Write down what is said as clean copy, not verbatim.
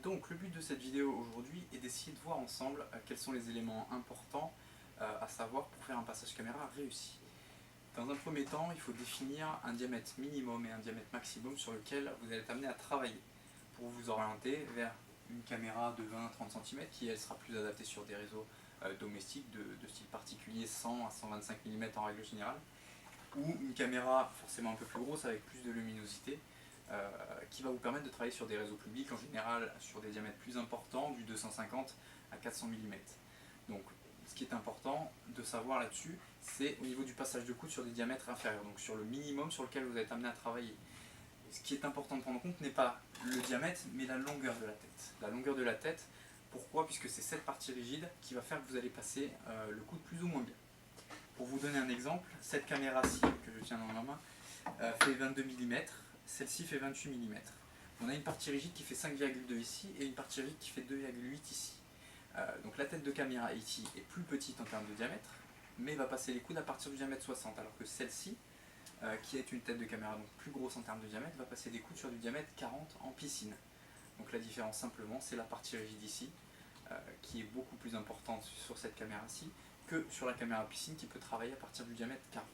Donc le but de cette vidéo aujourd'hui est d'essayer de voir ensemble quels sont les éléments importants à savoir pour faire un passage caméra réussi. Dans un premier temps, il faut définir un diamètre minimum et un diamètre maximum sur lequel vous allez être amené à travailler pour vous orienter vers une caméra de 20-30 cm qui elle sera plus adaptée sur des réseaux domestiques de style particulier 100 à 125 mm en règle générale, ou une caméra forcément un peu plus grosse avec plus de luminosité qui va vous permettre de travailler sur des réseaux publics en général sur des diamètres plus importants, du 250 à 400 mm. Donc ce qui est important de savoir là-dessus, c'est au niveau du passage de coude sur des diamètres inférieurs, donc sur le minimum sur lequel vous êtes amené à travailler. Et ce qui est important de prendre en compte n'est pas le diamètre, mais la longueur de la tête. La longueur de la tête, pourquoi? Puisque c'est cette partie rigide qui va faire que vous allez passer le coude plus ou moins bien. Pour vous donner un exemple, cette caméra-ci que je tiens dans ma main fait 22 mm, celle-ci fait 28 mm. On a une partie rigide qui fait 5,2 ici et une partie rigide qui fait 2,8 ici. Donc la tête de caméra ici est plus petite en termes de diamètre, mais va passer les coudes à partir du diamètre 60, alors que celle-ci, qui est une tête de caméra donc plus grosse en termes de diamètre, va passer des coudes sur du diamètre 40 en piscine. Donc la différence simplement, c'est la partie rigide ici, qui est beaucoup plus importante sur cette caméra-ci que sur la caméra piscine qui peut travailler à partir du diamètre 40.